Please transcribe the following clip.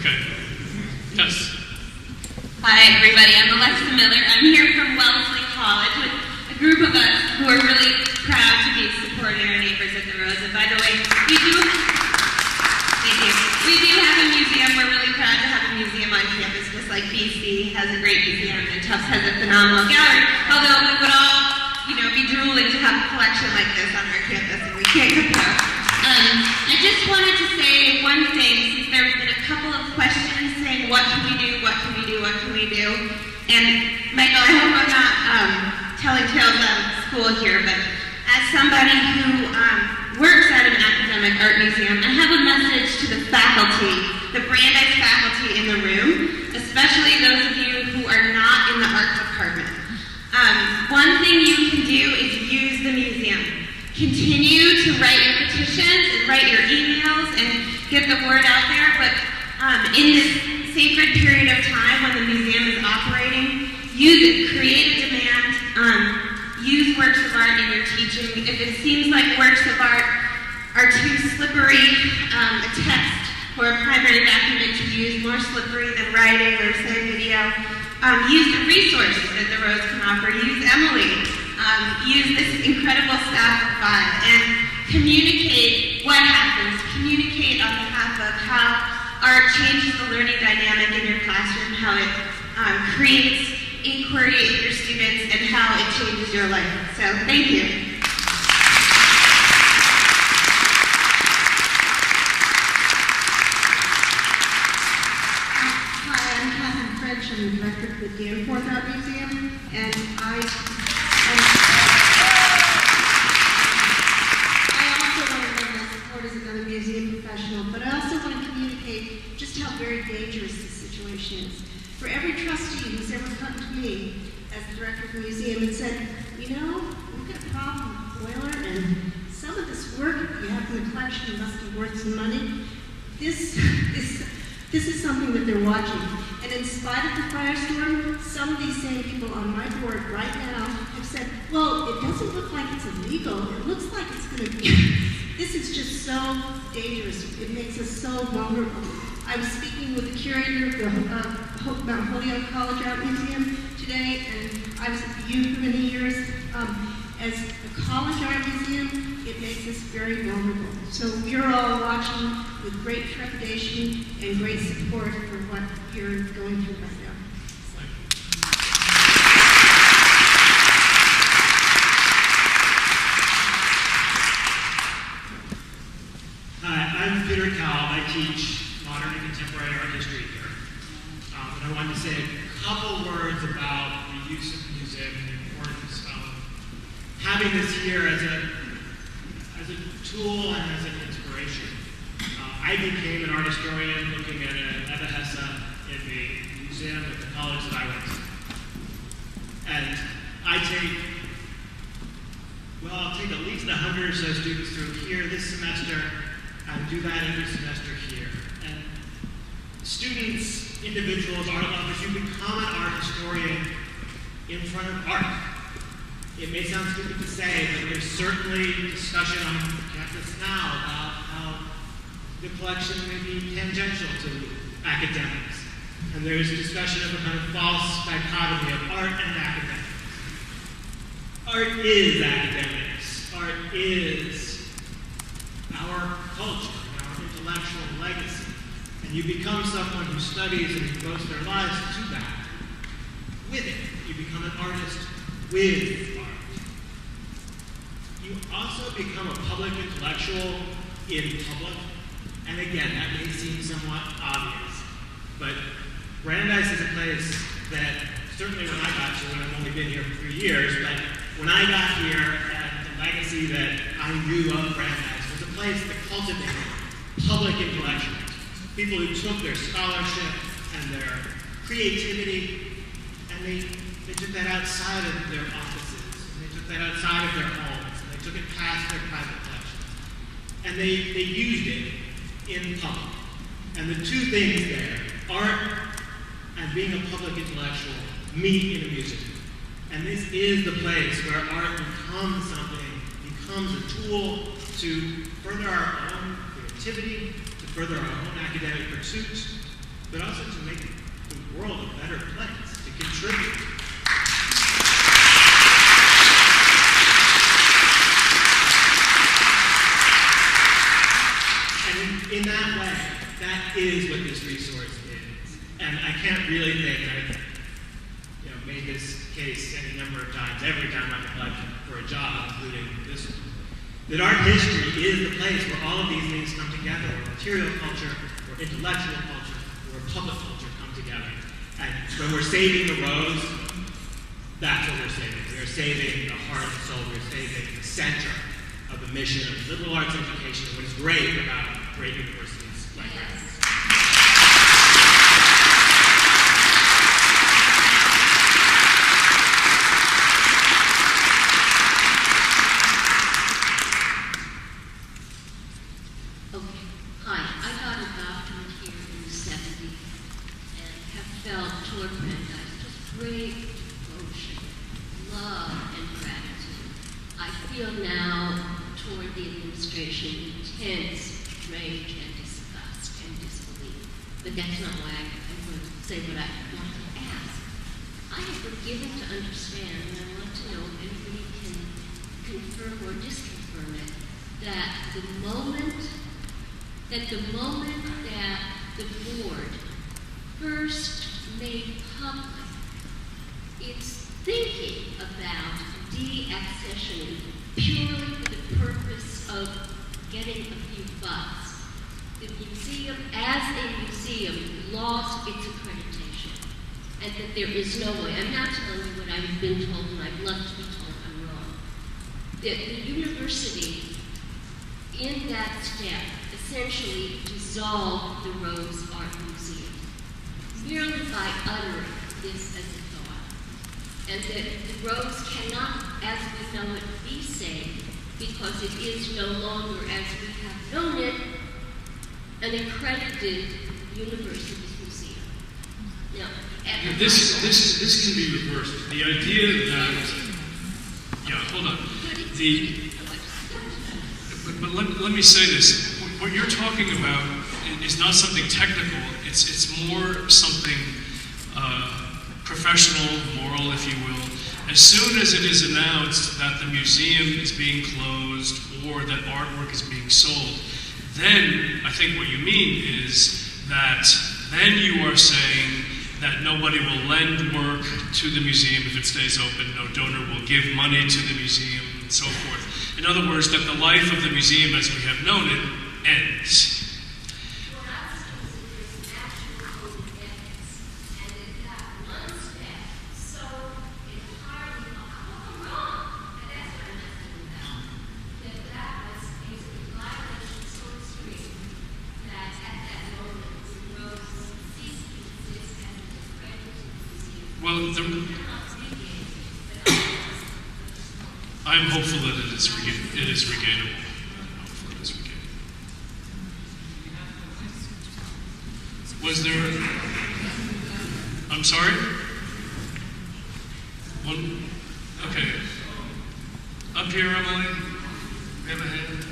Okay. Yes. Hi, everybody. I'm Alexa Miller. I'm here from Wellesly College with a group of us who are really proud to be supporting our neighbors at the Rose. And by the way, we do have a museum. We're really proud to have a museum on campus, just like BC has a great museum and Tufts has a phenomenal gallery. Although we would all, be drooling to have a collection like this on our campus, and we can't compare. I just wanted to say one thing, since there's been a couple of questions saying, what can we do, what can we do, what can we do? And Michael, I hope I'm not telling tales out of school here, but as somebody who works at an academic art museum, I have a message to the faculty, the Brandeis faculty in the room, especially those of you who are not in the art department. One thing you can do is use the museum. Continue to write your petitions and write your emails and get the word out there, but in this sacred period of time when the museum is operating, use it, create a demand, use works of art in your teaching. If it seems like works of art are too slippery, a text or a primary document to use more slippery than writing or say video, use the resources that the Rose can offer. Use Emily. Use this incredible staff of 5 and communicate what happens. Communicate on behalf of how art changes the learning dynamic in your classroom, how it creates inquiry in your students, and how it changes your life. So, thank you. I'm the director of the Danforth Art Museum, and I also want to lend my support as another museum professional, but I also want to communicate just how very dangerous this situation is. For every trustee who's ever come to me as the director of the museum and said, we've got a problem with the boiler, and some of this work you have in the collection must be worth some money. This is something that they're watching. And in spite of the firestorm, some of these same people on my board right now have said, well, it doesn't look like it's illegal. It looks like it's going to be. This is just so dangerous. It makes us so vulnerable. I was speaking with the curator of the Mount Holyoke College Art Museum today, and I was at the U for many years. As a college art museum, it makes us very vulnerable. So you're all watching with great trepidation and great support for what you're going through right now. Hi, I'm Peter Kalb. I teach modern and contemporary art history here. And I wanted to say a couple words about the use of music and the importance of having this here as a tool and as an inspiration. I became an art historian looking at Eva Hesse in the museum at the college that I went to. And I'll take at least 100 or so students through here this semester and do that every semester here. And students, individuals, art lovers, you become an art historian in front of art. It may sound stupid to say, but there's certainly discussion on campus now about how the collection may be tangential to academics. And there's discussion of a kind of false dichotomy of art and academics. Art is academics. Art is our culture, our intellectual legacy. And you become someone who studies and devotes their lives to that. With it, you become an artist with art. You also become a public intellectual in public. And again, that may seem somewhat obvious, but Brandeis is a place that, certainly when I got here, and I've only been here for 3 years, but when I got here, and the legacy that I knew of Brandeis was a place that cultivated public intellectuals, people who took their scholarship and their creativity, and they took that outside of their offices, and they took that outside of their homes, and they took it past their private collections, and they used it in public. And the two things there, art and being a public intellectual, meet in a museum. And this is the place where art becomes something, becomes a tool to further our own creativity, to further our own academic pursuits, but also to make the world a better place, to contribute. And in that way, that is what this resource is. And I can't really think, I've made this case any number of times, every time I've applied for a job, including this one, that art history is the place where all of these things come together, where material culture, where intellectual culture, where public culture come together. And when we're saving the roads, that's what we're saving. We're saving the heart and soul. We're saving the center of the mission of liberal arts education, what is great about great universities like ours. Okay. Hi, I got a doctorate here in the 70s and have felt toward Brandeis just great devotion, love, and gratitude. I feel now toward the administration intense rage and disgust and disbelief. But that's not why I'm going to say what I want to ask. I have been given to understand, and I want to know if anybody can confirm or disconfirm it, that the moment that the board first made public its thinking about de-accessioning purely for the purpose of getting a few bucks, the museum, as a museum, lost its accreditation, and that there is no way. I'm not telling you what I've been told, and I'd love to be told I'm wrong. The university, in that step, essentially dissolved the Rose Art Museum, merely by uttering this as a thought. And that the Rose cannot, as we know it, be saved, because it is no longer, as we have known it, an accredited university museum. Now, this can be reversed. The idea that, hold on. But let me say this. What you're talking about is not something technical. It's more something professional, moral, if you will. As soon as it is announced that the museum is being closed or that artwork is being sold, then I think what you mean is that then you are saying that nobody will lend work to the museum if it stays open, no donor will give money to the museum, and so forth. In other words, that the life of the museum as we have known it ends. Well, I'm hopeful that it is regainable. I'm hopeful it is regainable. Was there? I'm sorry. One. Okay. Up here, Emily. We have a hand.